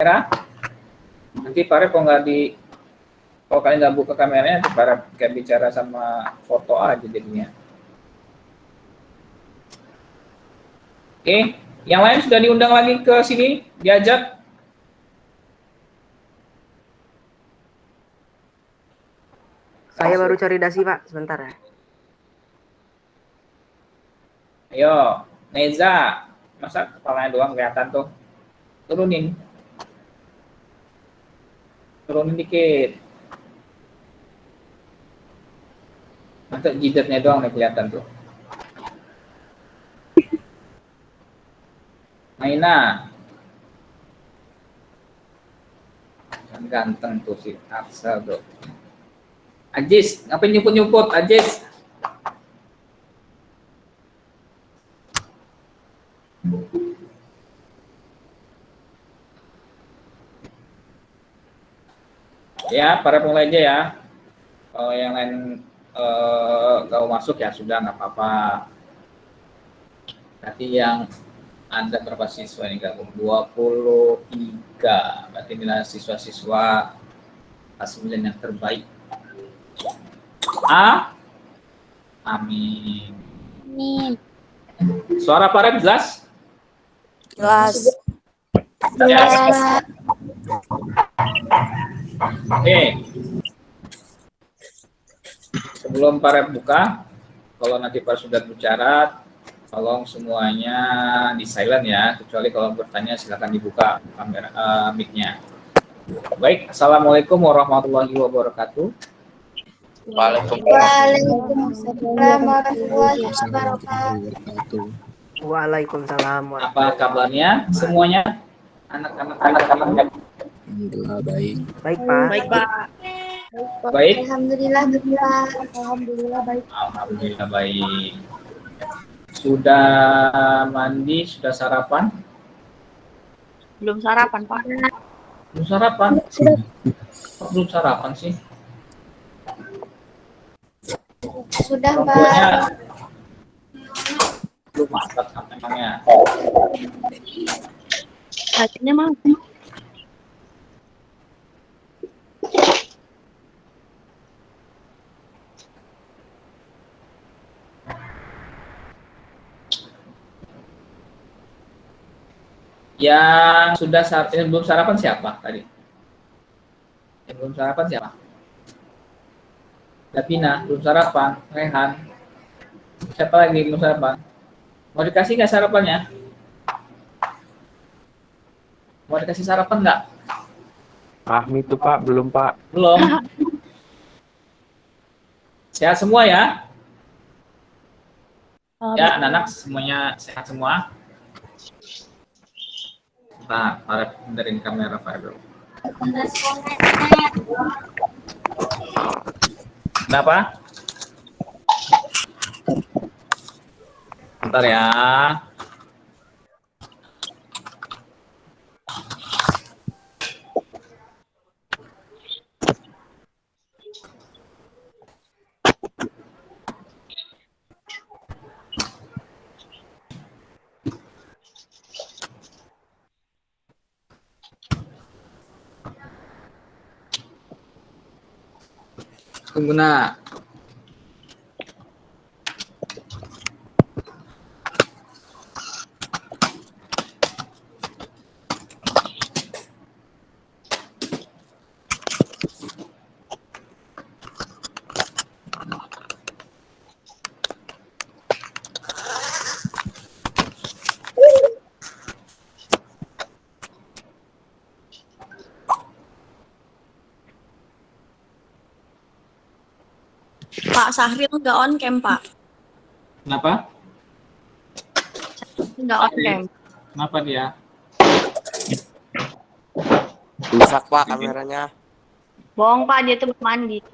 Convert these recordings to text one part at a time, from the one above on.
Nanti Pak Rep kalau kalian nggak buka kameranya, nanti Pak Rep kayak bicara sama foto aja jadinya. Oke, yang lain sudah diundang lagi ke sini, diajak. Saya baru cari dasi, Pak. Sebentar ya. Ayo, Neza. Masa kepalanya doang kelihatan tuh? Turunin. Turunin dikit. Nanti jidatnya doang nih kelihatan tuh. Maina. Kan ganteng tuh si Arsel tuh. Ajis, ngapain nyuput-nyuput, Ajis? Ya, para mulai aja ya. Kalau yang lain nggak mau masuk ya sudah, nggak apa-apa. Nanti yang ada berapa siswa ini gabung? 23. Berarti inilah siswa-siswa kelas 9 yang terbaik. Amin. Amin. Suara Pak Rep jelas? Jelas. Jelas. Oke. Sebelum Pak Rep buka, kalau nanti Pak sudah bicara, tolong semuanya di silent ya, kecuali kalau bertanya silakan dibuka kamera mic-nya. Baik, assalamualaikum warahmatullahi wabarakatuh. Waalaikumsalam warahmatullahi wabarakatuh. Waalaikumsalam. Apa kabarnya semuanya? Anak-anak. Alhamdulillah baik. Baik, Pak. Baik, Pak. Baik. Alhamdulillah baik. Alhamdulillah baik. Alhamdulillah baik. Sudah mandi, sudah sarapan? Belum sarapan, Pak. Belum sarapan? Belum sarapan sih. Sudah, Orang Pak. tuanya belum masak emangnya. Hatinya mau. Yang sudah belum sarapan siapa tadi? Yang belum sarapan siapa? Davina, belum sarapan. Rehan. Siapa lagi belum sarapan? Mau dikasih nggak sarapannya? Mau dikasih sarapan nggak? Fahmi itu Pak, belum Pak. Belum. Sehat semua ya? Ya, anak-anak semuanya sehat semua. Nah, Pak benerin kamera Pak dulu. Kenapa? Bentar ya. Pengguna. Pak Sahril nggak on cam, Pak. Kenapa? Nggak on cam. Kenapa dia? Rusak Pak kameranya. Bohong, Pak, dia tuh mandi.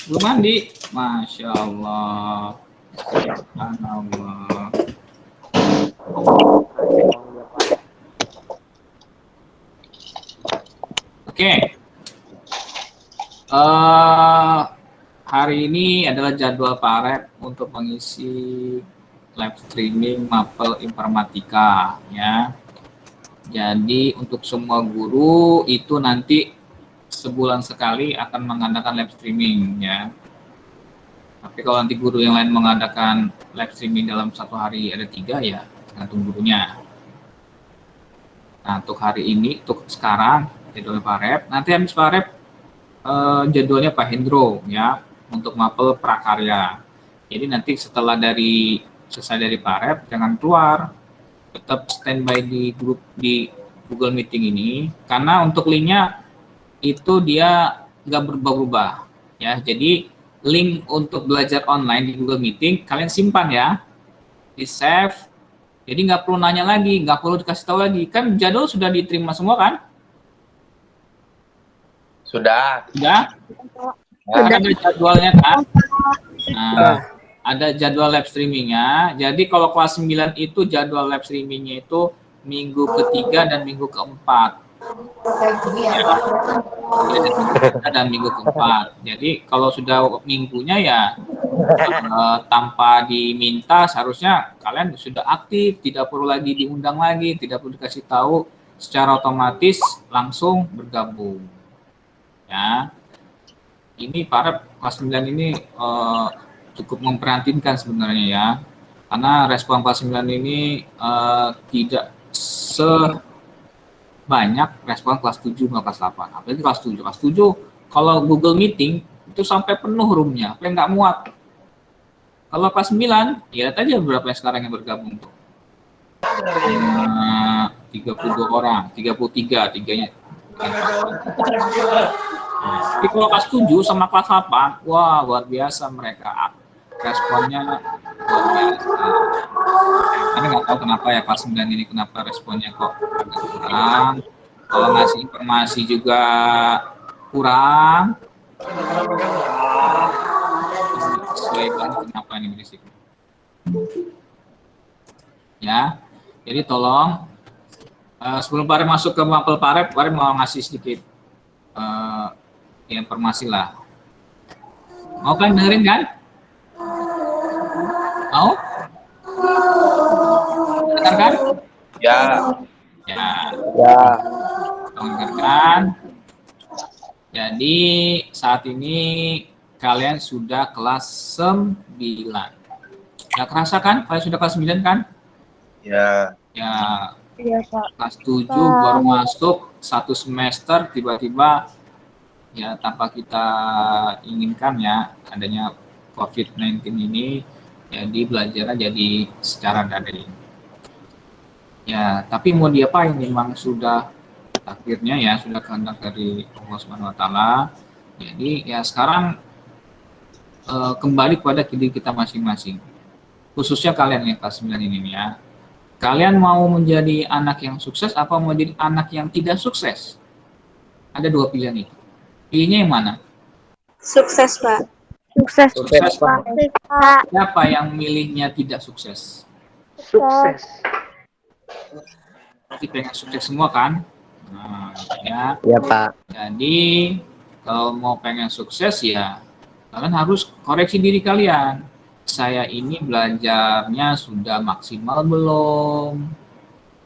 Belum mandi. Masya Allah. Subhanallah. Oke. Hari ini adalah jadwal Pak Rep untuk mengisi live streaming Mapel Informatika ya. Jadi untuk semua guru itu nanti sebulan sekali akan mengadakan live streaming ya. Tapi kalau nanti guru yang lain mengadakan live streaming dalam satu hari ada 3 ya, tergantung gurunya. Nah untuk hari ini, untuk sekarang jadwal Pak Rep, nanti habis Pak Rep jadwalnya Pak Hendro ya untuk mapel prakarya. Jadi nanti setelah selesai dari Pak Rep jangan keluar, tetap standby di grup di Google Meeting ini karena untuk linknya itu dia nggak berubah-ubah ya. Jadi link untuk belajar online di Google Meeting kalian simpan ya, di save. Jadi nggak perlu nanya lagi, nggak perlu dikasih tahu lagi, kan jadwal sudah diterima semua kan? Sudah. Sudah? Kan ada jadwalnya kan? Nah, ada jadwal live streamingnya. Jadi kalau kelas 9 itu jadwal live streamingnya itu minggu ketiga dan minggu keempat. Dan minggu keempat. Jadi kalau sudah minggunya ya tanpa diminta seharusnya kalian sudah aktif, tidak perlu lagi diundang lagi, tidak perlu dikasih tahu, secara otomatis langsung bergabung. Ya. Ini para kelas 9 ini cukup memprihatinkan sebenarnya ya. Karena respon kelas 9 ini tidak sebanyak respon kelas 7 sama kelas 8. Apalagi kelas 7. Kelas 7 kalau Google Meeting itu sampai penuh roomnya, sampai nggak muat. Kalau kelas 9, ya lihat aja berapa yang sekarang yang bergabung tuh. 32 orang, 33, tiganya. Tapi kalau kelas 7 sama kelas 8, wah luar biasa mereka. Responnya luar biasa. Tapi nggak tahu kenapa ya kelas 9 ini kenapa responnya kok agak kurang. Kalau ngasih informasi juga kurang. Sesuai banget kenapa ini berisik. Ya, jadi tolong sebelum Pak Rep masuk ke mapel Pak Rep mau ngasih sedikit informasi lah. Mau kan dengerin kan? Mau? Dengarkan? Ya. Ya. Ya. Dengarkan. Jadi saat ini kalian sudah kelas 9. Nggak kerasa kan? Kalian sudah kelas 9 kan? Ya. Ya. Iya, Pak. Kelas 7 baru masuk 1 semester tiba-tiba ya tanpa kita inginkan ya adanya COVID-19 ini jadi belajarnya jadi secara daring. Ya, tapi mau diapain memang sudah takdirnya ya, sudah kehendak dari Allah Subhanahu wa taala. Jadi ya sekarang kembali kepada diri kita masing-masing. Khususnya kalian yang kelas 9 ini ya. Kalian mau menjadi anak yang sukses apa mau jadi anak yang tidak sukses? Ada 2 pilihan itu. Pilihnya yang mana? Sukses, Pak. Sukses. Sukses, Pak. Pak. Siapa yang milihnya tidak sukses? Sukses. Berarti pengen sukses semua kan? Nah, ya. Ya, Pak. Jadi kalau mau pengen sukses ya kalian harus koreksi diri kalian. Saya ini belajarnya sudah maksimal belum?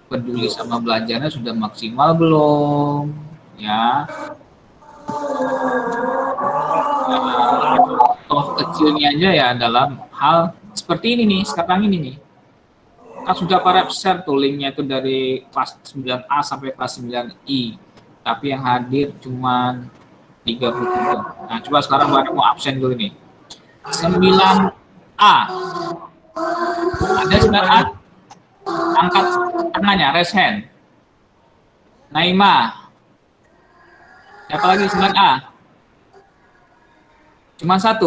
Peduli sama belajarnya sudah maksimal belum? Ya. Contoh kecilnya aja ya dalam hal seperti ini nih, sekarang ini nih. Kan sudah para share tuh linknya itu dari kelas 9A sampai kelas 9I. Tapi yang hadir cuma 33. Nah, coba sekarang baru mau absen dulu nih. 9A. Ada 9A? Angkat tangannya, raise hand. Naima. Siapa lagi 9A? Cuma 1.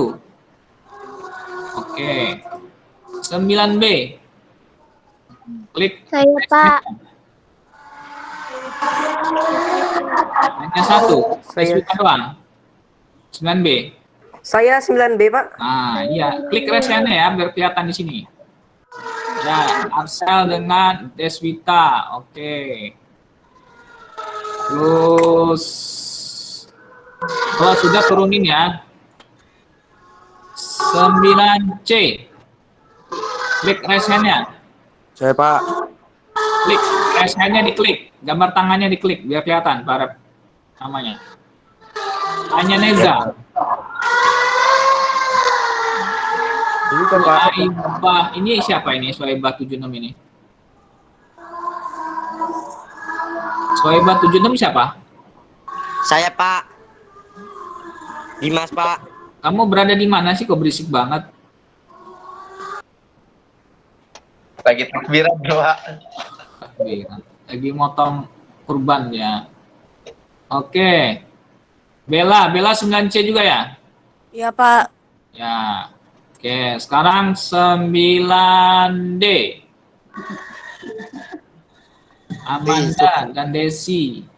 Oke. 9B. Klik. Saya, Pak. Hanya 1. Saya. Doang. 9B. Saya 9B, Pak. Nah, iya. Klik raise-nya ya, biar kelihatan di sini. Ya, Arsel dengan Deswita. Oke. Terus, kalau sudah turunin ya. 9C. Klik raise hand-nya. Saya, Pak. Klik raise hand-nya diklik. gambar tangannya diklik biar kelihatan Pak namanya. Hanya Neza. Ini kan Pak. Suhaibah, ini siapa ini? Suhaibah 76 ini. Suhaibah 76 siapa? Saya Pak. Dimas Pak. Kamu berada di mana sih? Kok berisik banget? Lagi takbiran Pak. Lagi motong kurban ya. Oke. Bella 9C juga ya? Iya Pak. Ya. Oke, sekarang 9D. Amanda dan Desi.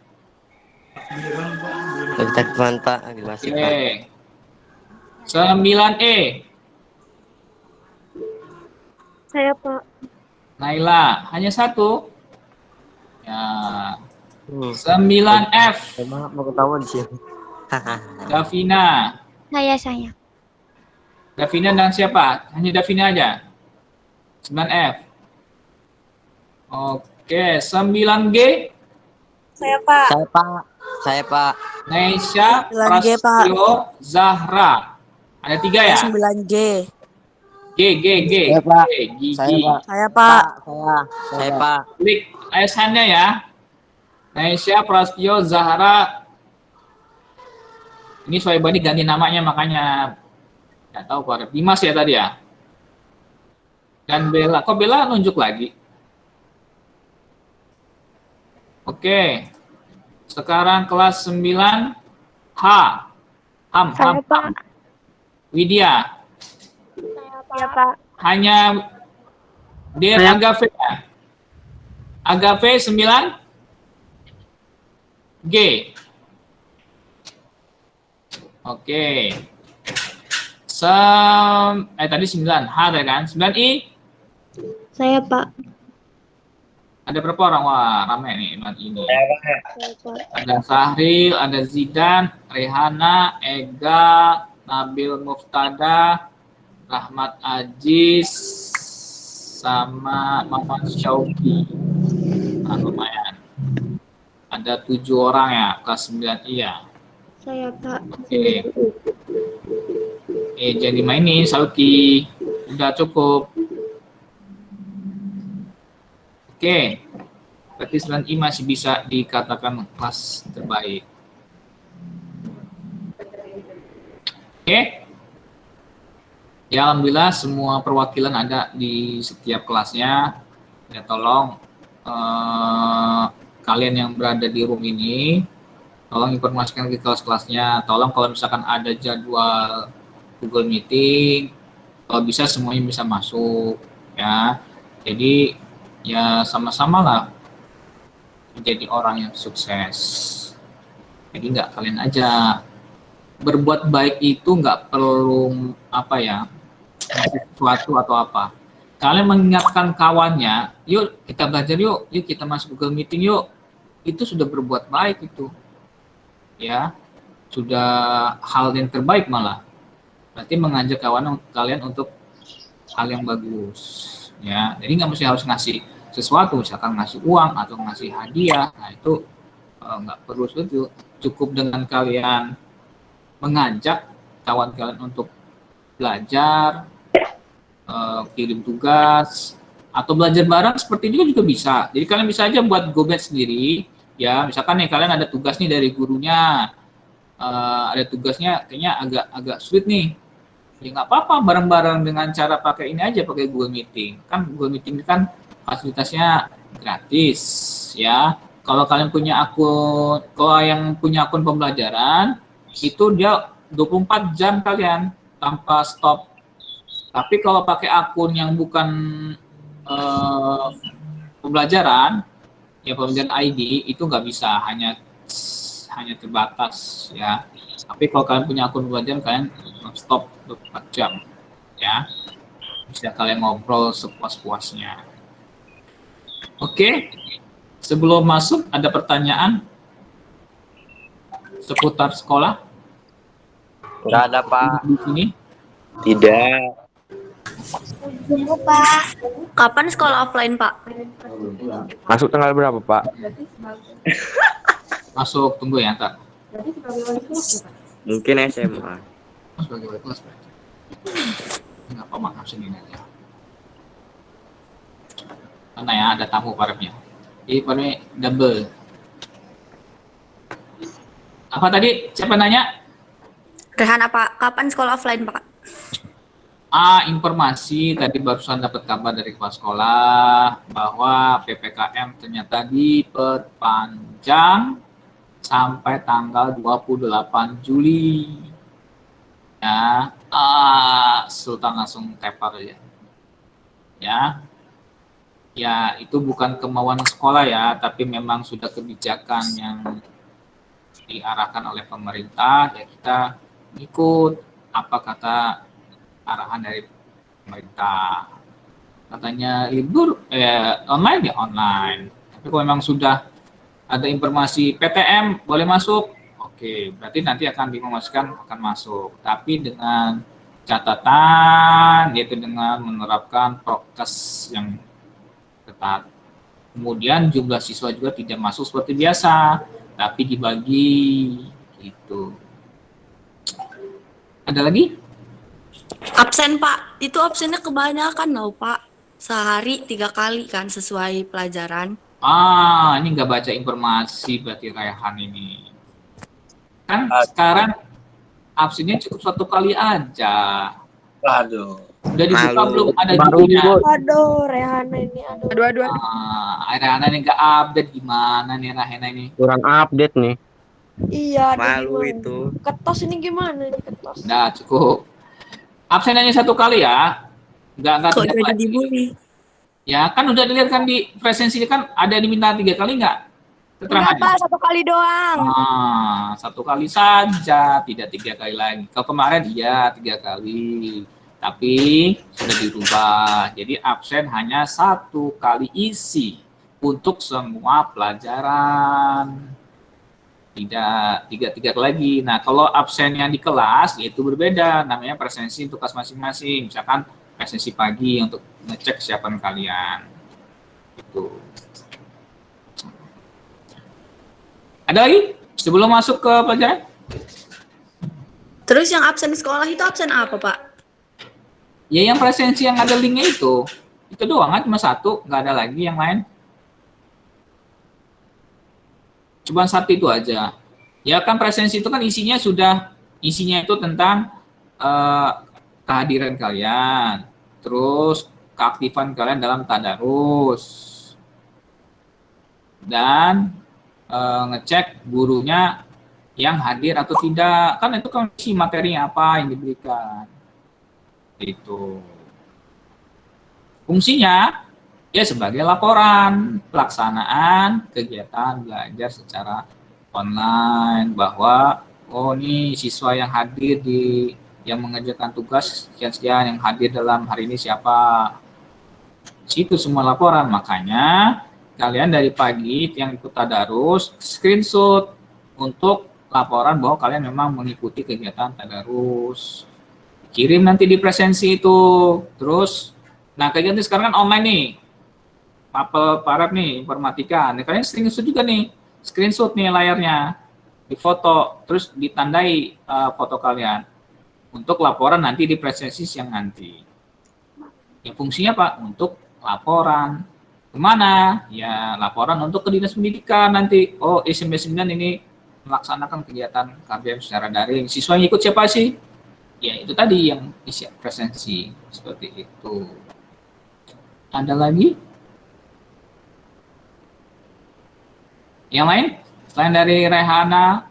Teman Pak, masih Pak. Oke. 9E. Saya Pak. Naila, hanya satu. Ya. 9F. Maaf mau ketawa di sini. Davina. Saya. Davina dan siapa? Hanya Davina aja. 9F. Oke, 9G. Saya Pak. Saya Pak. Naisha, 9G, Pak. Prasetyo, Zahra. Ada 3 ya? 9G. G. Saya, Pak. Gigi. Saya Pak. Saya Pak. Klik ASN-nya ya. Naisha, Prasetyo, Zahra. Ini Suhaibah ini ganti namanya makanya nggak tahu Pak. Dimas ya tadi ya. Dan Bella. Kok Bella nunjuk lagi? Oke. Sekarang kelas 9 H. Ham. Saya Pak. Widya. Iya Pak. Hanya Dear Agave ya. Agave 9 G. Oke. Tadi 9 H tadi kan? 9I. Saya Pak. Ada berapa orang? Wah, ramai nih ini. Saya Pak. Ada Sahril, ada Zidan, Rehana, Ega, Nabil Muftada, Rahmat Aziz, sama Muhammad Syauki. Nah, lumayan. Ada 7 orang ya, kelas 9 iya. Saya Pak. Oke. Jadi mainin Syauki. Udah cukup. Oke. Berarti 9I masih bisa dikatakan kelas terbaik. Oke. Ya, alhamdulillah semua perwakilan ada di setiap kelasnya. Ya, tolong kalian yang berada di room ini, tolong informasikan ke kelas-kelasnya. Tolong kalau misalkan ada jadwal Google Meeting, kalau bisa semuanya bisa masuk. Ya, jadi ya sama-sama lah menjadi orang yang sukses. Jadi nggak kalian aja berbuat baik itu nggak perlu apa ya sesuatu atau apa. Kalian mengingatkan kawannya, yuk kita belajar yuk kita masuk Google Meeting yuk. Itu sudah berbuat baik itu. Ya, sudah hal yang terbaik malah. Berarti mengajak kawan kalian untuk hal yang bagus. Ya, jadi nggak mesti harus ngasih sesuatu, misalkan ngasih uang atau ngasih hadiah. Nah itu nggak perlu itu. Cukup dengan kalian mengajak kawan kalian untuk belajar, kirim tugas, atau belajar bareng seperti itu juga bisa. Jadi kalian bisa aja buat go batch sendiri. Ya, misalkan nih kalian ada tugas nih dari gurunya, ada tugasnya kayaknya agak sulit nih. Ya nggak apa-apa, bareng-bareng dengan cara pakai ini aja, pakai Google Meeting. Kan Google Meeting kan fasilitasnya gratis, ya. Kalau kalian punya akun, kalau yang punya akun pembelajaran, itu dia 24 jam kalian tanpa stop. Tapi kalau pakai akun yang bukan pembelajaran, ya pembelajaran ID itu nggak bisa, hanya terbatas ya. Tapi kalau kalian punya akun pembelajaran, kalian stop 24 jam ya. Bisa kalian ngobrol sepuas-puasnya. Oke. Sebelum masuk ada pertanyaan seputar sekolah? Nggak ada Pak. Di sini? Tidak. Kapan sekolah offline, Pak? Masuk tanggal berapa, Pak? Masuk, tunggu ya, ntar. Mungkin SMA. Sebagai wali kelas berarti. Nggak apa maaf sendiri aja. Mana ya, ada tamu paremnya. Jadi paremnya double. Apa tadi? Siapa nanya? Rehana, Pak. Kapan sekolah offline, Pak? Informasi tadi barusan dapat kabar dari kepala sekolah bahwa PPKM ternyata diperpanjang sampai tanggal 28 Juli. Ya, Sultan langsung tepar ya. Ya, itu bukan kemauan sekolah ya, tapi memang sudah kebijakan yang diarahkan oleh pemerintah, ya kita ikut apa kata arahan dari pemerintah. Katanya libur online ya online. Tapi kalau memang sudah ada informasi PTM boleh masuk, oke, berarti nanti akan diinformasikan akan masuk. Tapi dengan catatan yaitu dengan menerapkan prokes yang ketat. Kemudian jumlah siswa juga tidak masuk seperti biasa, tapi dibagi gitu. Ada lagi? Absen, Pak. Itu absennya kebanyakan loh, Pak. Sehari 3 kali kan sesuai pelajaran. Ini nggak baca informasi berarti Raihan ini. Kan sekarang absennya cukup 1 kali aja. Waduh. Udah dibuka belum? Ada Baru bukunya. Aduh, Rehana ini aduh. Aduh. Raihan ini nggak update, gimana nih Raihan ini? Kurang update nih. Iya, aduh, Malu gimana? itu. Ketos ini gimana nih ketos? Nah, cukup. Absen hanya 1 kali ya. Nggak Kok tidak jadi lagi. dibully? Ya, kan udah dilihat kan di presensi kan ada diminta 3 kali nggak? Enggak, Keterangannya. Pak, 1 kali doang. 1 kali saja, tidak 3 kali lagi. Kalau kemarin iya 3 kali, tapi sudah dirubah. Jadi absen hanya 1 kali isi untuk semua pelajaran. Tidak 3 lagi. Nah, kalau absen yang di kelas itu berbeda, namanya presensi untuk kelas masing-masing. Misalkan presensi pagi untuk ngecek kesiapan kalian. Itu. Ada lagi sebelum masuk ke pelajaran? Terus yang absen di sekolah itu absen apa, Pak? Ya yang presensi yang ada linknya itu doang kan, cuma 1, nggak ada lagi yang lain. Cuma 1 itu aja. Ya kan presensi itu kan isinya itu tentang kehadiran kalian, terus keaktifan kalian dalam tadarus, dan ngecek gurunya yang hadir atau tidak. Kan itu kan isi materinya apa yang diberikan. Itu. Fungsinya ya sebagai laporan pelaksanaan kegiatan belajar secara online, bahwa ini siswa yang hadir yang mengerjakan tugas sekian-sekian, yang hadir dalam hari ini siapa. Situ semua laporan. Makanya kalian dari pagi yang ikut tadarus screenshot untuk laporan bahwa kalian memang mengikuti kegiatan tadarus. Kirim nanti di presensi itu. Terus, nah kegiatan sekarang kan online nih. Mapel parab nih, informatika. Nah, kalian screenshot juga nih. Screenshot nih layarnya. Difoto, terus ditandai foto kalian. Untuk laporan nanti di presensi siang nanti. Yang fungsinya apa? Untuk laporan. Kemana? Ya laporan untuk ke dinas pendidikan nanti. Oh SMP 9 ini melaksanakan kegiatan KBM secara daring. Siswa yang ikut siapa sih? Ya itu tadi yang isi presensi. Seperti itu. Ada lagi? Yang lain? Selain dari Rehana,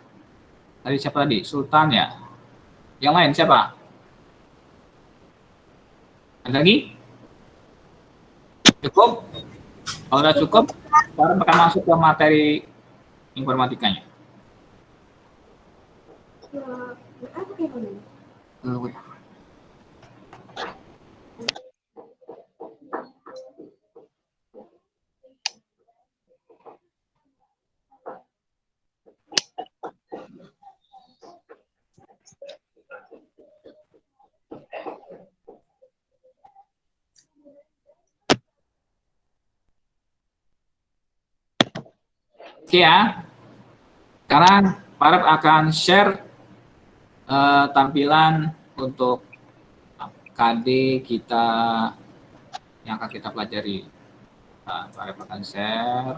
dari siapa tadi? Sultan ya? Yang lain siapa? Ada lagi? Cukup? Kalau udah cukup, sekarang akan masuk ke materi informatikanya. Oke ya. Sekarang Pak Rep akan share tampilan untuk KD kita yang akan kita pelajari. Pak Rep akan share.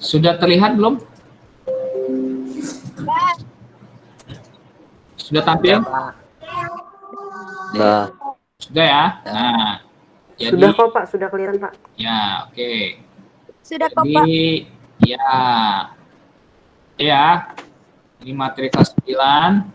Sudah terlihat belum? Sudah tampil? Nah, Sudah ya? Nah, jadi, Sudah kok Pak, sudah kelihatan Pak. ya oke. Sudah kok, Pak. Jadi, ya, ini materi kelas 9.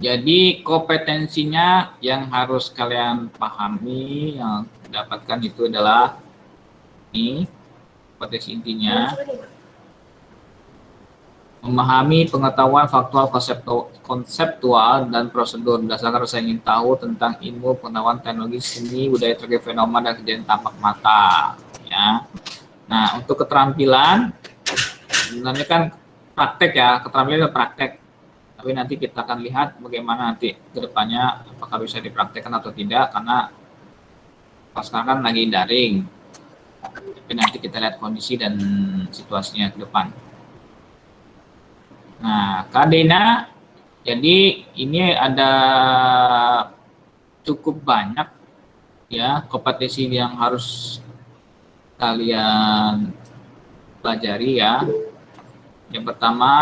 Jadi kompetensinya yang harus kalian pahami, yang dapatkan itu adalah ini kompetensi intinya. Memahami pengetahuan faktual konseptual dan prosedur berdasarkan rasa ingin tahu tentang ilmu pengetahuan teknologi seni budaya terkait fenomena dan kejadian tampak mata. Ya. Nah untuk keterampilan sebenarnya kan praktek ya, keterampilan itu praktek. Tapi nanti kita akan lihat bagaimana nanti kedepannya apakah bisa dipraktekkan atau tidak karena pas sekarang kan lagi daring. Tapi nanti kita lihat kondisi dan situasinya ke depan. Nah, Kadena, jadi ini ada cukup banyak ya kompetensi yang harus kalian pelajari ya. Yang pertama,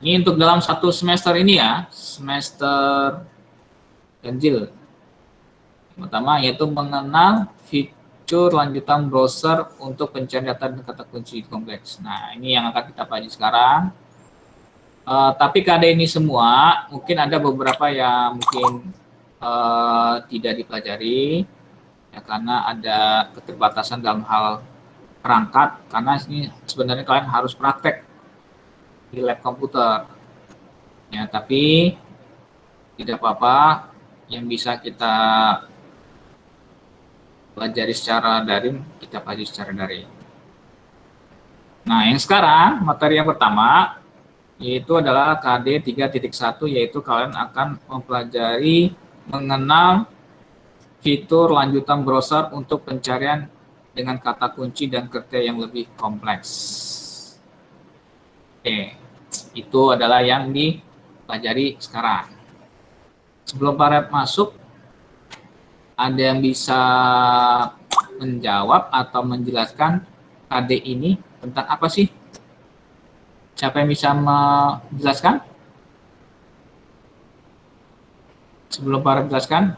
ini untuk dalam satu semester ini ya, semester ganjil. Yang pertama yaitu mengenal fitur lanjutan browser untuk pencarian data dan kata kunci kompleks. Nah, ini yang akan kita pelajari sekarang. Tapi KD ini semua mungkin ada beberapa yang mungkin tidak dipelajari ya karena ada keterbatasan dalam hal perangkat karena ini sebenarnya kalian harus praktek di lab komputer ya, tapi tidak apa-apa yang bisa kita pelajari secara daring kita pelajari secara daring. Nah yang sekarang materi yang pertama yaitu adalah KD 3.1 yaitu kalian akan mempelajari mengenal fitur lanjutan browser untuk pencarian dengan kata kunci dan kriteria yang lebih kompleks. Oke, itu adalah yang dipelajari sekarang. Sebelum Pak Rep masuk, ada yang bisa menjawab atau menjelaskan KD ini tentang apa sih? Siapa yang bisa menjelaskan? Sebelum Pak Rep jelaskan,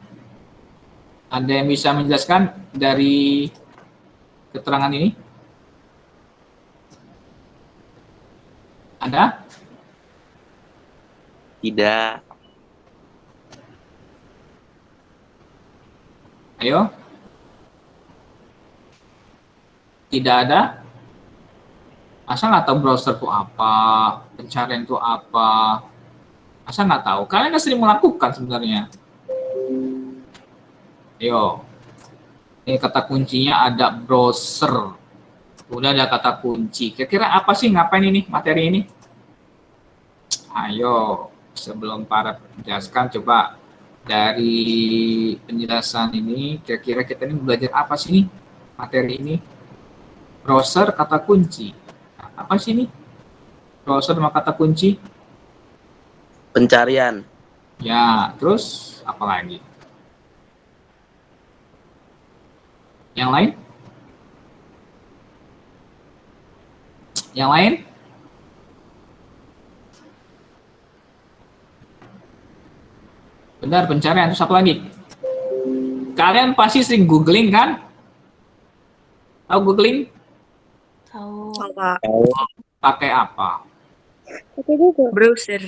ada yang bisa menjelaskan dari keterangan ini? Ada? Tidak. Ayo. Tidak ada? Masa nggak tahu browser itu apa? Pencarian itu apa? Masa nggak tahu? Kalian kan sering melakukan sebenarnya. Ayo. Ini kata kuncinya ada browser. Udah ada kata kunci. Kira-kira apa sih ngapain ini materi ini? Ayo, sebelum para menjelaskan coba dari penjelasan ini kira-kira kita ini belajar apa sih nih materi ini? Browser kata kunci. Apa sih ini? Browser sama kata kunci? Pencarian. Ya, terus apa lagi? Yang lain? Yang lain? Benar, pencarian. Terus apa lagi? Kalian pasti sering googling kan? Tahu googling? Tahu. Pak. Pakai apa? Browser.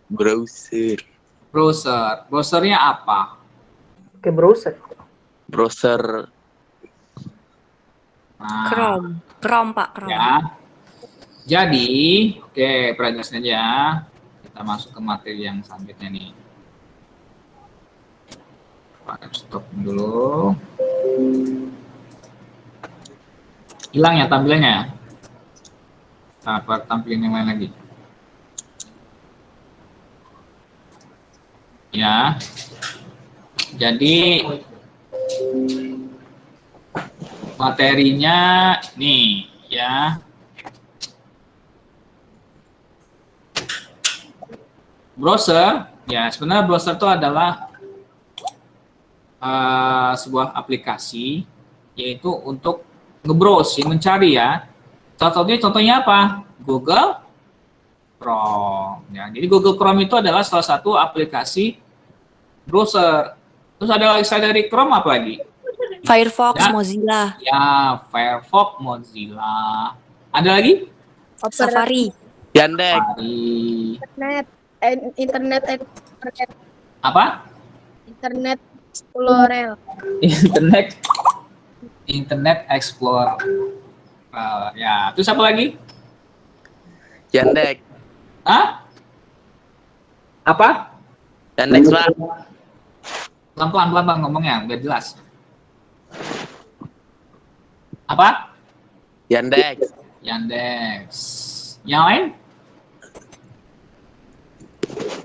Browser. Browser. Browsernya apa? Oke, browser. Browser. Nah, Chrome, Pak. Chrome. ya. Jadi, oke, perhatikan aja. Kita masuk ke materi yang selanjutnya nih. Pak, stop dulu. Hilang ya tampilannya ya? Nah, tampilin yang lain lagi. Ya. Jadi materinya nih ya. Browser, ya sebenarnya browser itu adalah sebuah aplikasi yaitu untuk nge-browse, mencari ya. Contohnya apa? Google Chrome. Ya, jadi Google Chrome itu adalah salah satu aplikasi browser. Terus ada lagi dari Chrome apa lagi? Firefox, Ya. Mozilla, Ya, Firefox, Mozilla. Ada lagi? Safari. Yandex. Safari. Internet Apa? Internet Explorer. Internet Explorer. Ya, terus apa lagi? Yandex. Hah? Apa? Yandex, Pak. Pelan-pelan Bang, ngomongnya biar jelas. Apa? Yandex. Yandex. Yang lain?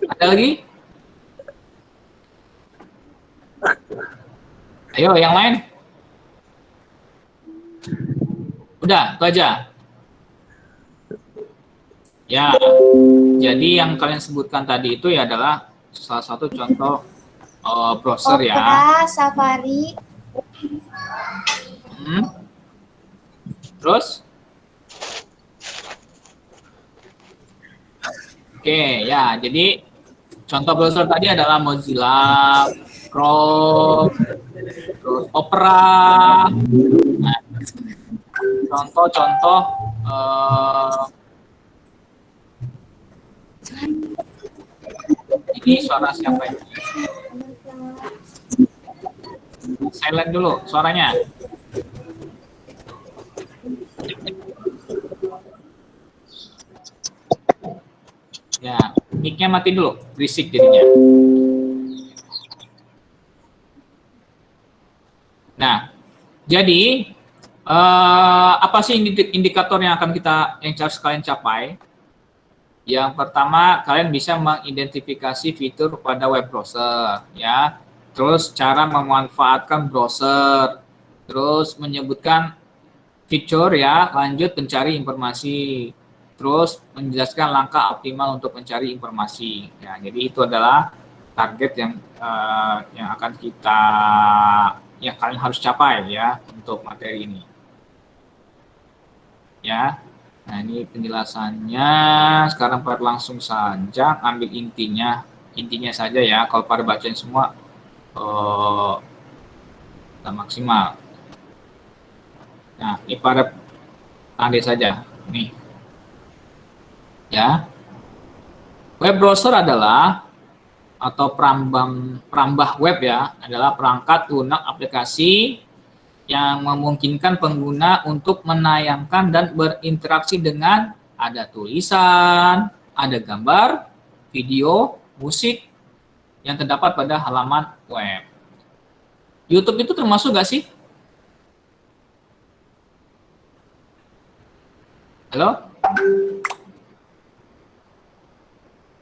Ada lagi? Ayo, yang lain? Udah, itu aja. Ya, jadi yang kalian sebutkan tadi itu ya adalah salah satu contoh browser ya. Opera, Safari, Terus? Oke, ya. Jadi contoh browser tadi adalah Mozilla, Chrome, terus Opera. Nah, contoh-contoh ini suara siapa ini? Silent dulu suaranya. Ya, mic-nya mati dulu, berisik jadinya. Nah, jadi apa sih indikator yang akan yang harus kalian capai? Yang pertama, kalian bisa mengidentifikasi fitur pada web browser, ya. Terus cara memanfaatkan browser, terus menyebutkan fitur ya, lanjut mencari informasi, terus menjelaskan langkah optimal untuk mencari informasi. Ya, jadi itu adalah target yang akan yang kalian harus capai ya untuk materi ini. Ya. Nah, ini penjelasannya. Sekarang Pak langsung saja ambil intinya saja ya. Kalau pada bacain semua tak maksimal. Nah, ini pada tanda saja nih. Ya. Web browser adalah atau perambah web ya, adalah perangkat lunak aplikasi yang memungkinkan pengguna untuk menayangkan dan berinteraksi dengan ada tulisan, ada gambar, video, musik yang terdapat pada halaman web. YouTube itu termasuk nggak sih? Halo?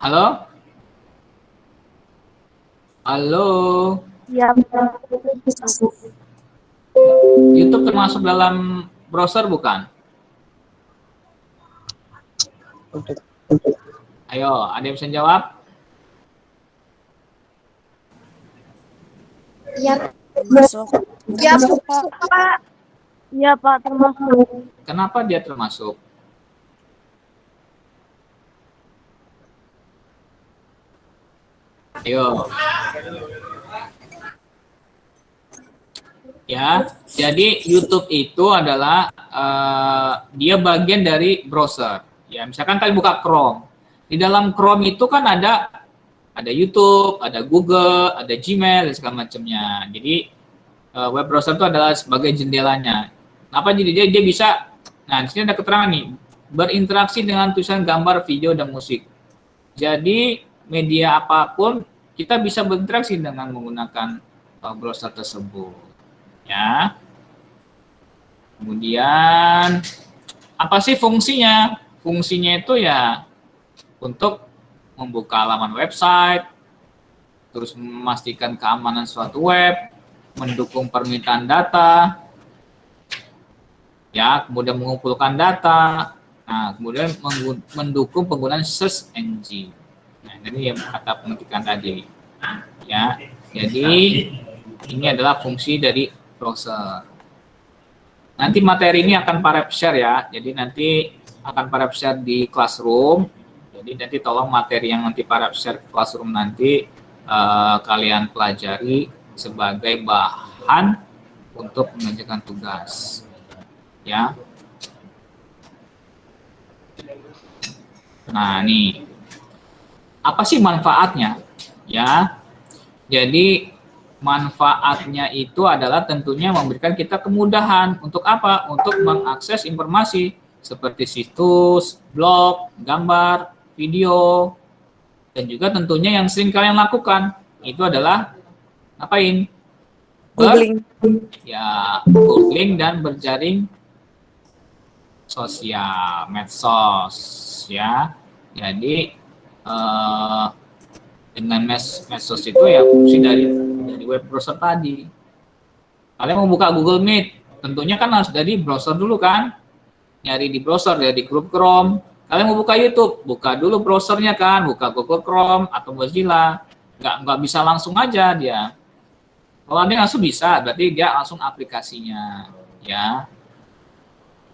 Halo? Halo? ya, YouTube termasuk dalam browser bukan? Ayo, ada yang bisa jawab? ya, Masuk. ya, Pak. Ya, Pak, termasuk. Kenapa dia termasuk? Ayo. Ya, jadi YouTube itu adalah dia bagian dari browser. Ya, misalkan kalian buka Chrome. Di dalam Chrome itu kan ada YouTube, ada Google, ada Gmail dan segala macamnya. Jadi web browser itu adalah sebagai jendelanya. Apa jadi dia bisa? Nah, di sini ada keterangan nih, berinteraksi dengan tulisan, gambar, video dan musik. Jadi media apapun kita bisa berinteraksi dengan menggunakan browser tersebut. Ya. Kemudian apa sih fungsinya? Fungsinya itu ya untuk membuka halaman website, terus memastikan keamanan suatu web, mendukung permintaan data, ya, kemudian mengumpulkan data, nah, kemudian mendukung penggunaan search engine. Nah, ini yang kata pengetikan tadi, ya. Jadi ini adalah fungsi dari browser. Nanti materi ini akan Pak Rep share ya. Jadi nanti akan Pak Rep share di Classroom. Jadi nanti tolong materi yang nanti Pak Rep share ke Classroom nanti kalian pelajari sebagai bahan untuk mengerjakan tugas. Ya. Nah, nih. Apa sih manfaatnya? Ya. Jadi manfaatnya itu adalah tentunya memberikan kita kemudahan untuk apa? Untuk mengakses informasi seperti situs, blog, gambar, video, dan juga tentunya yang sering kalian lakukan itu adalah ngapain? Googling. Ya, googling dan berjaring sosial, medsos, ya. Jadi dengan medsos itu ya fungsi dari web browser tadi. Kalian mau buka Google Meet, tentunya kan harus dari browser dulu kan? Nyari di browser, dari Google Chrome. Kalian mau buka YouTube, buka dulu browsernya kan, buka Google Chrome atau Mozilla. Nggak bisa langsung aja dia. Kalau dia langsung bisa, berarti dia langsung aplikasinya, ya.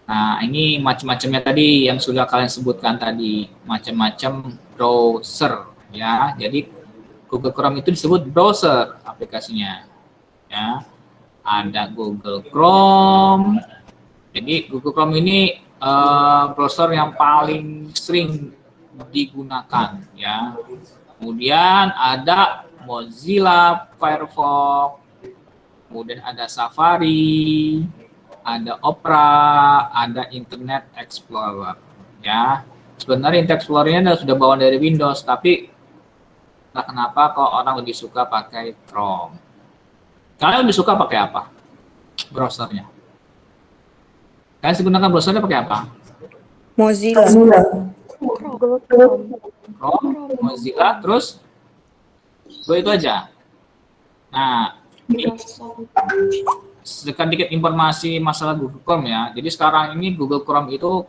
Nah, ini macam-macamnya tadi yang sudah kalian sebutkan tadi, macam-macam browser, ya. Jadi Google Chrome itu disebut browser aplikasinya, ya. Ada Google Chrome. Jadi Google Chrome ini browser yang paling sering digunakan, ya. Kemudian ada Mozilla Firefox, kemudian ada Safari, ada Opera, ada Internet Explorer, ya. Sebenarnya Internet Explorer-nya sudah bawaan dari Windows, tapi entah kenapa kok orang lebih suka pakai Chrome. Kalian lebih suka pakai apa? Browsernya. Kalian gunakan browsernya pakai apa? Mozilla. Chrome, Mozilla, terus itu aja. Nah, sedikit informasi masalah Google Chrome ya. Jadi sekarang ini Google Chrome itu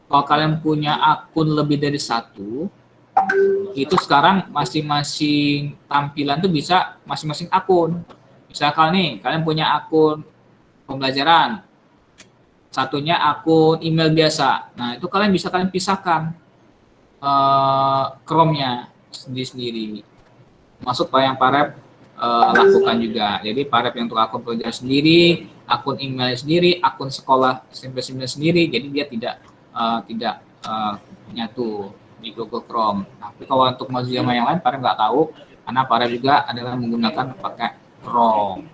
kalau kalian punya akun lebih dari satu, itu sekarang masing-masing tampilan tuh bisa masing-masing akun. Misalkan nih, kalian punya akun pembelajaran, satunya akun email biasa. Nah, itu kalian bisa pisahkan Chrome-nya sendiri-sendiri. Masuk yang Pak Rep lakukan juga. Jadi Pak Rep yang untuk akun pelajaran sendiri, akun email sendiri, akun sekolah SMP-9 sendiri. Jadi dia tidak nyatu di Google Chrome. Tapi kalau untuk Mozilla yang lain, Pak Rep nggak tahu, karena Pak Rep juga adalah menggunakan pakai Chrome.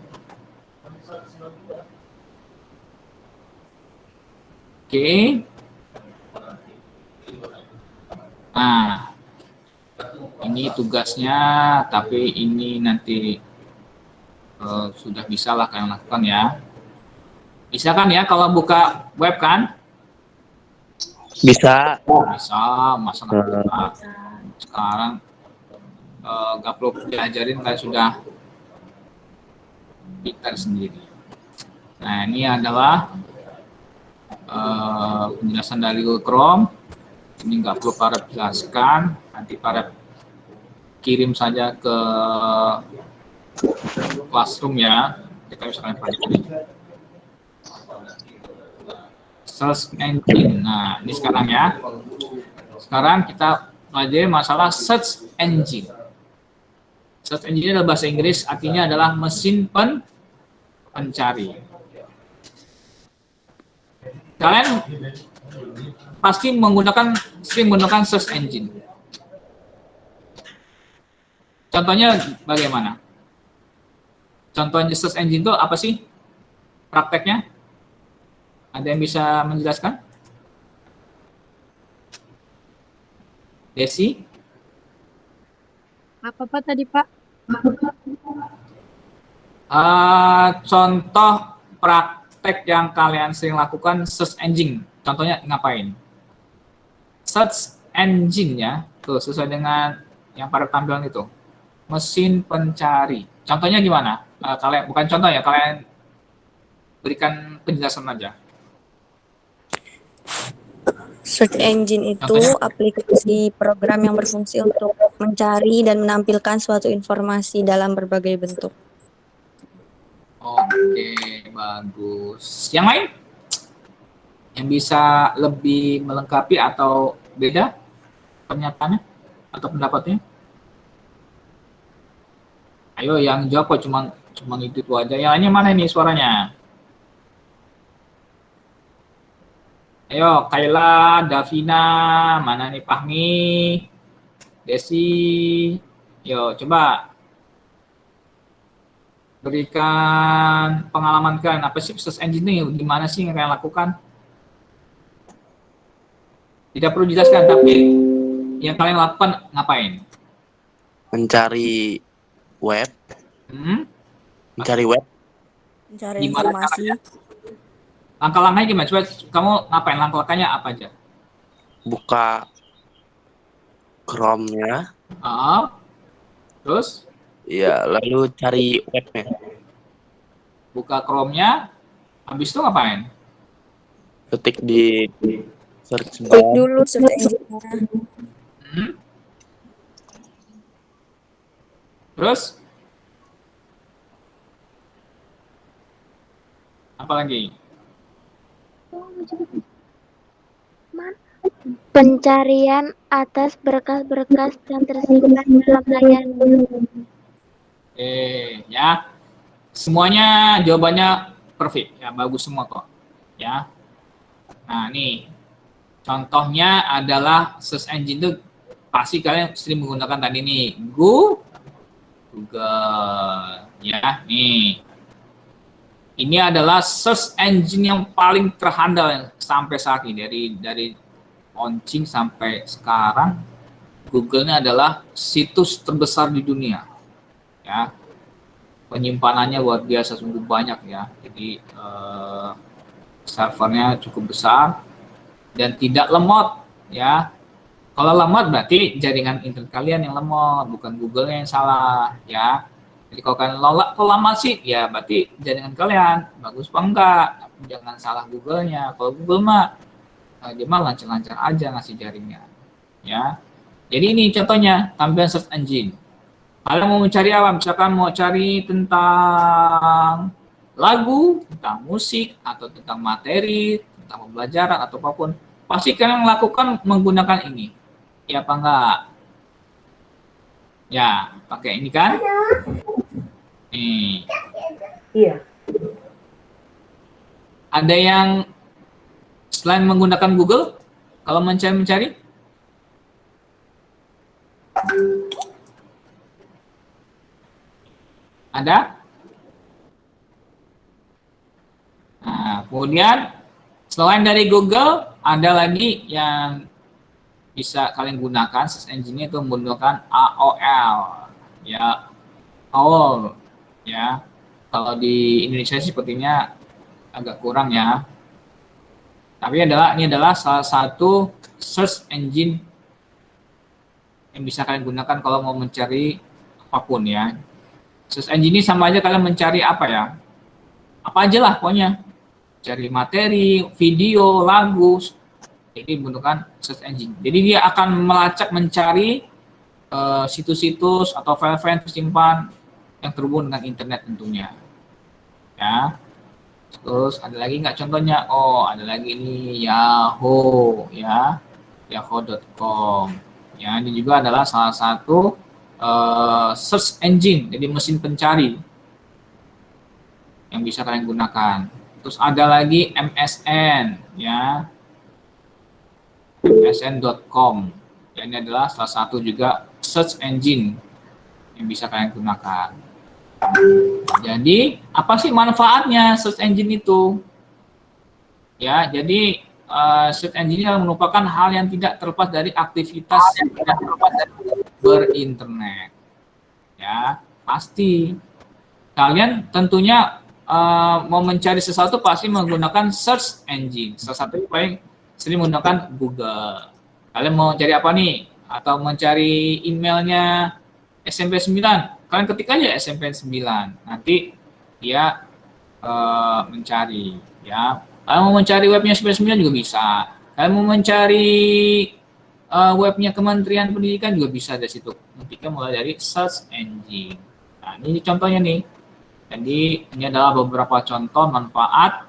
Oke. Nah, ini tugasnya, tapi ini nanti sudah bisa lah kalian lakukan ya. Bisa kan ya kalau buka web kan? Bisa. Bisa, masa nggak bisa. Sekarang nggak perlu diajarin, kalian sudah pintar sendiri. Nah, ini adalah penjelasan dari Google Chrome. Ini nggak perlu Pak Rep jelaskan, nanti Pak Rep kirim saja ke Classroom ya. Kita bisa kalian pelajari. Search engine. Nah, ini sekarang ya. Sekarang kita pelajari masalah search engine. Search engine adalah bahasa Inggris, artinya adalah mesin pencari. Kalian pasti sering menggunakan search engine. Contohnya bagaimana? Contohnya search engine itu apa sih? Prakteknya? Ada yang bisa menjelaskan? Desi? Apa tadi, Pak? Contoh praktek tag yang kalian sering lakukan search engine. Contohnya ngapain? Search engine ya, tuh sesuai dengan yang pada tampilan itu. Mesin pencari. Contohnya gimana? Kalian bukan contoh ya, kalian berikan penjelasan aja. Search engine itu Contohnya? aplikasi program yang berfungsi untuk mencari dan menampilkan suatu informasi dalam berbagai bentuk. Oke, bagus. Yang lain? Yang bisa lebih melengkapi atau beda pernyataannya atau pendapatnya? Ayo yang jawab kok cuma itu aja. Yang lainnya mana ini suaranya? Ayo, Kayla, Davina, mana nih Fahmi, Desi, yo coba berikan pengalaman kalian. Apa sih search engine ini? Gimana sih yang kalian lakukan? Tidak perlu dijelaskan, tapi yang kalian lakukan ngapain? Mencari web. Mencari web. Mencari Gimana informasi. Langkah-langkahnya gimana? Coba kamu ngapain? Langkah-langkahnya apa aja? Buka Chrome-nya. Terus Ya, lalu cari webnya. buka Chrome-nya, habis itu ngapain? Ketik di search Klik bar. dulu search engine-nya. Terus apa lagi? Pencarian atas berkas-berkas yang tersimpan dalam layanan. Ya. Semuanya jawabannya perfect. Ya, bagus semua kok. Ya. Nah, nih. Contohnya adalah search engine itu pasti kalian sering menggunakan tadi nih. Google. Ya, nih. Ini adalah search engine yang paling terhandal sampai saat ini dari launching sampai sekarang. Google ini adalah situs terbesar di dunia. Ya, penyimpanannya luar biasa, sungguh banyak ya. Jadi servernya cukup besar dan tidak lemot ya. Kalau lemot berarti jaringan internet kalian yang lemot, bukan Google-nya yang salah ya. Jadi kalau kalian kalau lama sih ya berarti jaringan kalian bagus apa enggak. Jangan salah Google-nya. Kalau Google mah dia mah lancar-lancar aja ngasih jaringan ya. Jadi ini contohnya tampilan search engine. Kalian mau mencari apa? Misalkan mau cari tentang lagu, tentang musik, atau tentang materi, tentang pembelajaran, atau apapun. Pasti kalian lakukan menggunakan ini. Ya apa enggak? Ya, pakai ini kan? Nih. Iya. Ada yang selain menggunakan Google, kalau mencari? Ada? Nah, kemudian selain dari Google, ada lagi yang bisa kalian gunakan search engine itu menggunakan AOL, ya, AOL, ya. Kalau di Indonesia sepertinya agak kurang ya. Tapi ini adalah salah satu search engine yang bisa kalian gunakan kalau mau mencari apapun ya. Search engine ini sama aja kalian mencari apa ya? Apa aja lah pokoknya. Cari materi, video, lagu. Ini menggunakan search engine. Jadi dia akan melacak mencari situs-situs atau file-file yang tersimpan yang terhubung dengan internet tentunya. Ya. Terus ada lagi nggak contohnya? Oh, ada lagi ini Yahoo ya. Yahoo.com. Ya, ini juga adalah salah satu search engine, jadi mesin pencari yang bisa kalian gunakan. Terus ada lagi MSN, ya, MSN.com. Ya, ini adalah salah satu juga search engine yang bisa kalian gunakan. Jadi apa sih manfaatnya search engine itu? Ya, jadi search engine merupakan hal yang tidak terlepas dari aktivitas berinternet. Ya, pasti kalian tentunya mau mencari sesuatu pasti menggunakan search engine. Salah satu yang paling sering menggunakan Google. Kalian mau cari apa nih? Atau mencari emailnya SMP 9. Kalian ketik aja SMP 9. Nanti dia mencari. Ya. Kalian mau mencari webnya SMP 9 juga bisa. Kalian mau mencari webnya Kementerian Pendidikan juga bisa dari situ. Ketika mulai dari search engine. Nah, ini contohnya nih. Jadi ini adalah beberapa contoh manfaat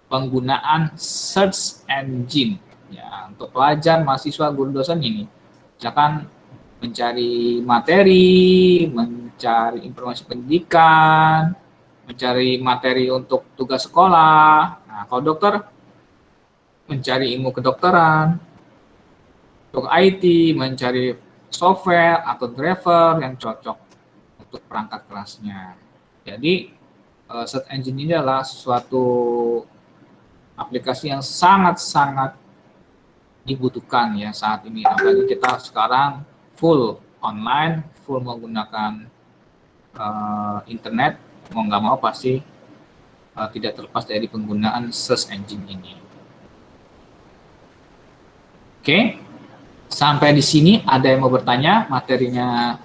penggunaan search engine ya untuk pelajar, mahasiswa, guru, dosen ini. Misalkan mencari materi, mencari informasi pendidikan, mencari materi untuk tugas sekolah. Nah, kalau dokter mencari ilmu kedokteran, untuk IT mencari software atau driver yang cocok untuk perangkat kelasnya. Jadi search engine ini adalah suatu aplikasi yang sangat-sangat dibutuhkan ya saat ini. Apalagi kita sekarang full online, full menggunakan internet, mau nggak mau pasti tidak terlepas dari penggunaan search engine ini. Oke, sampai di sini ada yang mau bertanya? Materinya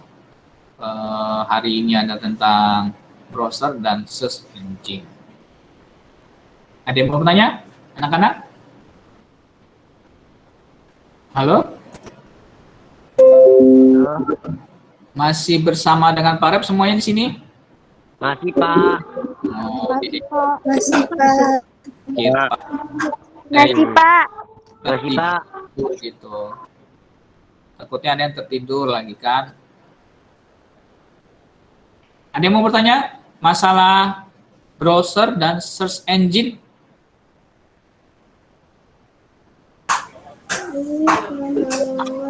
hari ini ada tentang browser dan search engine. Ada yang mau bertanya, anak-anak? Halo? Masih bersama dengan Pak Rep semuanya di sini? Masih, Pak. Oh, oke. Masih, Pak. Iya, Pak. Masih, Pak. Masih, Pak. Gitu. Takutnya ada yang tertidur lagi kan? Ada yang mau bertanya masalah browser dan search engine?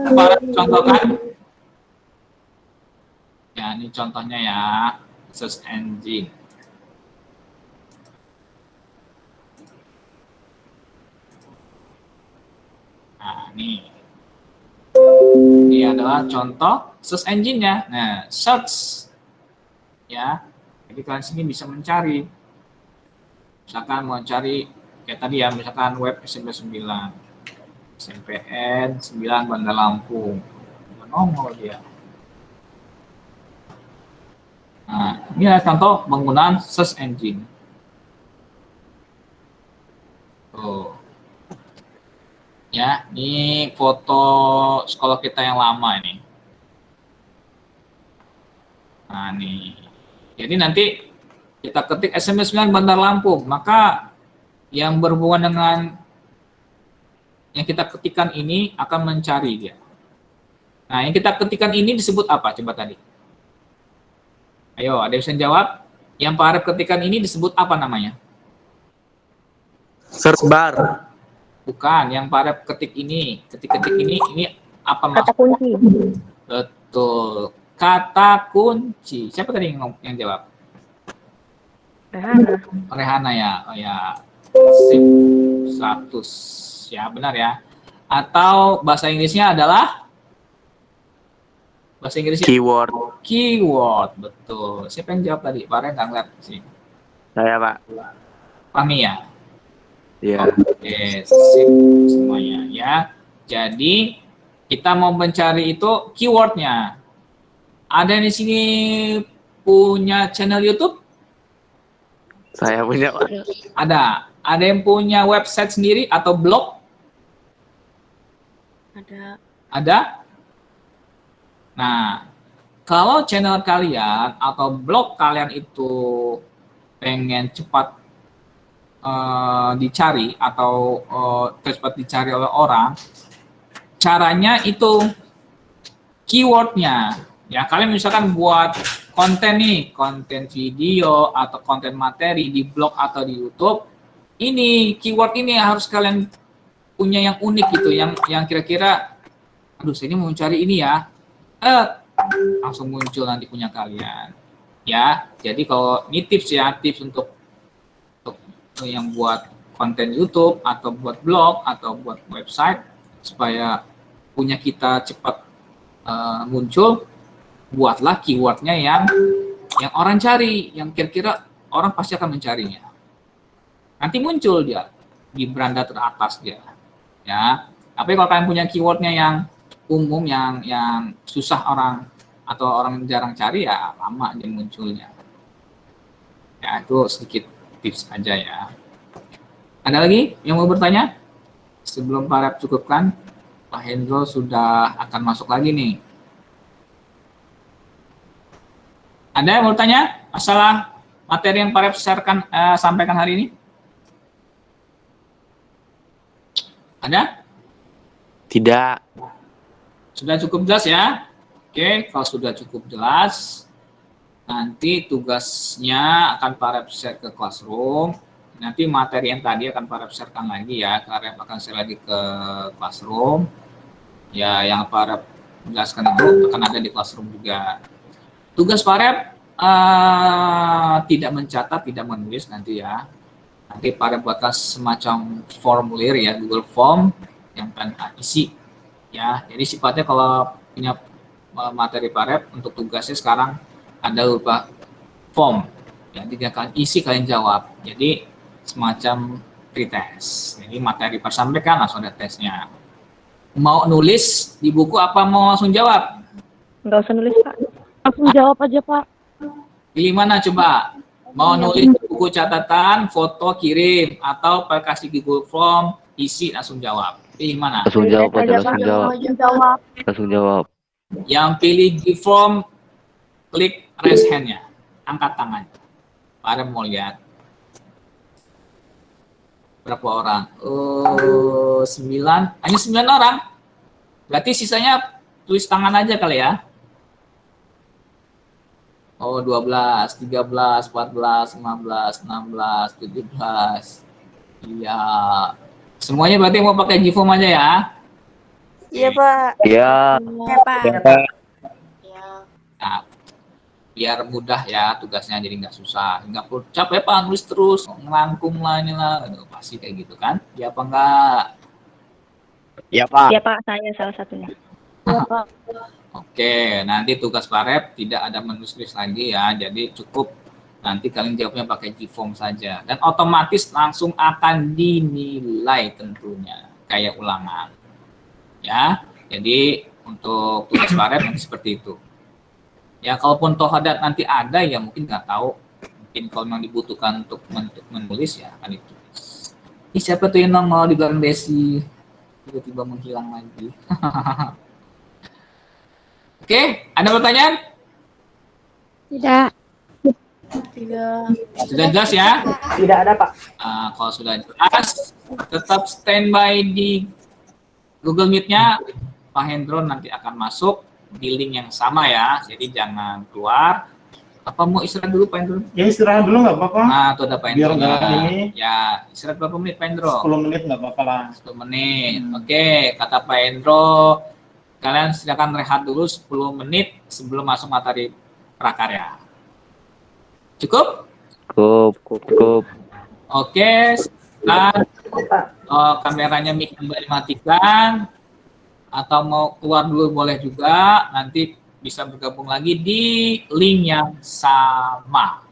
Para contohkan. Ya, ini contohnya ya, search engine. Nah, ini adalah contoh search engine-nya. Nah, search ya. Jadi kalian sini bisa mencari. Misalkan mau cari kayak tadi ya, misalkan web SMP 9. SMPN 9 Bandar Lampung. Nongol dia. Nah, ini adalah contoh penggunaan search engine. Tuh. Ya, ini foto sekolah kita yang lama ini. Nah, nih. Jadi nanti kita ketik SMP 9 Bandar Lampung, maka yang berhubungan dengan yang kita ketikkan ini akan mencari dia. Nah, yang kita ketikkan ini disebut apa? Coba tadi. Ayo, ada yang bisa jawab? Yang Pak Arif ketikkan ini disebut apa namanya? Search bar. Bukan, yang Pak Arif ketik ini. Ketik-ketik ini apa maksudnya? Kata kunci. Betul. Kata kunci. Siapa tadi yang jawab? Rehana. Rehana ya. Oh ya. Sip. 100. Ya, benar ya. Atau bahasa Inggrisnya adalah bahasa Inggrisnya Keyword. keyword. Betul. Siapa yang jawab tadi? Pak Ren nggak ngeliat sih. Saya, Pak. Fahmi ya? Iya. Oke, sip semuanya ya. Jadi kita mau mencari itu keywordnya. Ada di sini punya channel YouTube? Saya punya, Pak. Ada. Ada yang punya website sendiri atau blog? Ada. Ada? Nah, kalau channel kalian atau blog kalian itu pengen cepat dicari atau cepat dicari oleh orang, caranya itu keywordnya. Ya, kalian misalkan buat konten nih, konten video atau konten materi di blog atau di YouTube, ini keyword ini harus kalian punya yang unik gitu, yang kira-kira, aduh saya ini mau mencari ini ya, langsung muncul nanti punya kalian. Ya, jadi kalau ini tips ya, tips untuk yang buat konten YouTube atau buat blog atau buat website supaya punya kita cepat muncul, buatlah keywordnya yang orang cari, yang kira-kira orang pasti akan mencarinya. Nanti muncul dia di beranda teratas dia. Ya. Tapi kalau kalian punya keywordnya yang umum, yang susah orang atau orang jarang cari, ya lama dia munculnya. Ya, itu sedikit tips aja ya. Ada lagi yang mau bertanya? Sebelum Pak Rep cukupkan, Pak Hendro sudah akan masuk lagi nih. Ada yang mau bertanya masalah materi yang Pak Rep sampaikan hari ini? Ada? Tidak. Sudah cukup jelas ya? Oke, kalau sudah cukup jelas, nanti tugasnya akan Pak Rep share ke Classroom. Nanti materi yang tadi akan Pak Rep sharekan lagi ya. Pak Rep akan share lagi ke Classroom. Ya, yang Pak Rep jelaskan itu akan ada di Classroom juga. Tugas Pak Rep tidak mencatat, tidak menulis nanti ya. Nanti Pak Rep buatkan semacam formulir ya, Google Form yang akan isi ya. Jadi sifatnya kalau punya materi Pak Rep untuk tugasnya sekarang ada berupa form. Ya, jadi kalian isi, kalian jawab. Jadi semacam pretest. Jadi materi disampaikan langsung ada tesnya. Mau nulis di buku apa mau langsung jawab? Nggak usah nulis, Pak. Langsung jawab aja, Pak. Pilih mana coba? Mau nulis di buku catatan, foto kirim, atau kasih Google Form, isi langsung jawab. Pilih mana? Langsung jawab aja, langsung jawab. Langsung jawab. Yang pilih di form, klik raise hand-nya. Angkat tangan. Para mau lihat. Berapa orang? 9. Hanya 9 orang. Berarti sisanya tulis tangan aja kali ya. 12, 13, 14, 15, 16, 17. Iya. Semuanya berarti mau pakai Gform aja ya? Iya, Pak. Iya. Iya, Pak. Nah, biar mudah ya tugasnya, jadi nggak susah, nggak perlu capek Pak nulis terus ngerangkum lah ini lah, pasti kayak gitu kan? Ya apa enggak? Iya Pak. Iya, Pak. Saya salah satunya. Iya, Pak. Oke, nanti tugas Pak Rep tidak ada menulis lagi ya, jadi cukup nanti kalian jawabnya pakai Gform saja dan otomatis langsung akan dinilai tentunya kayak ulangan ya. Jadi untuk tugas Pak Rep nanti seperti itu. Ya, kalaupun tohadat nanti ada ya mungkin nggak tahu. Mungkin kalau memang dibutuhkan untuk menulis ya akan ditulis. Ini siapa tuh yang nongol di belakang Desi? Tiba-tiba menghilang lagi. Oke, ada pertanyaan? Tidak. Sudah jelas ya? Tidak ada, Pak. Kalau sudah jelas, tetap standby di Google Meet-nya. Pak Hendro nanti akan masuk di link yang sama ya, jadi jangan keluar. Apa mau istirahat dulu Pak Hendro? Ya istirahat dulu nggak apa-apa. Nah, itu ada Pak Hendro. Biar nggak ini. Ya, istirahat berapa menit Pak Hendro? 10 menit nggak apa-apa lah. 10 menit. Oke, kata Pak Hendro, kalian silakan rehat dulu 10 menit sebelum masuk materi prakarya. Cukup? Cukup. Oke, sekarang kameranya mic kembali matikan. Atau mau keluar dulu boleh juga, nanti bisa bergabung lagi di link yang sama.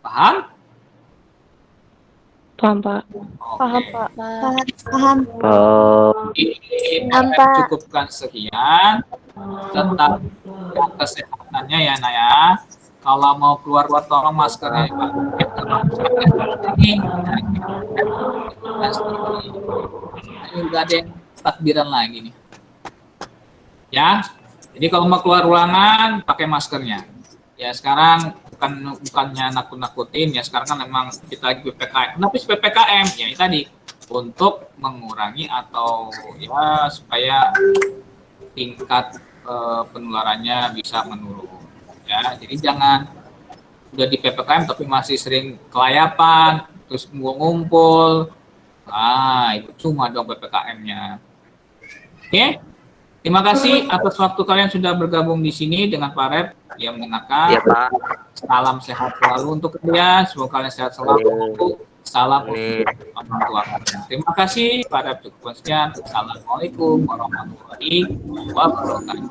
Paham? Paham, Pak. Oke. Paham, Pak. Paham. Ini cukupkan sekian. Tetap jaga kesehatannya ya Naya. Kalau mau keluar tolong maskernya Pak. Ini udah ada yang takbiran lagi nih. Ya, jadi kalau mau keluar ruangan pakai maskernya. Ya sekarang bukannya nakut-nakutin ya, sekarang kan memang kita lagi PPKM. Kenapa sih PPKM? Ya ini tadi untuk mengurangi atau ya supaya tingkat penularannya bisa menurun. Ya, jadi jangan udah di PPKM tapi masih sering kelayapan, terus ngumpul. Nah, itu cuma dong PPKM-nya. Oke. Terima kasih atas waktu kalian sudah bergabung di sini dengan Pak Rep yang mendengarkan. Iya, Pak. Salam sehat selalu untuk kalian. Semoga kalian sehat selalu. Salam untuk orang tua kalian. Terima kasih Pak Rep, cukup sekian. Assalamualaikum warahmatullahi wabarakatuh.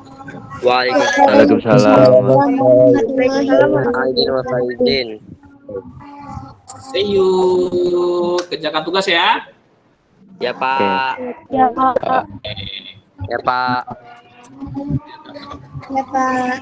Waalaikumsalam. Waalaikumsalam. Waalaikumsalam. See you. Kerjakan tugas ya. Ya Pak. Ya Pak. Ya Pak. Ya Pak.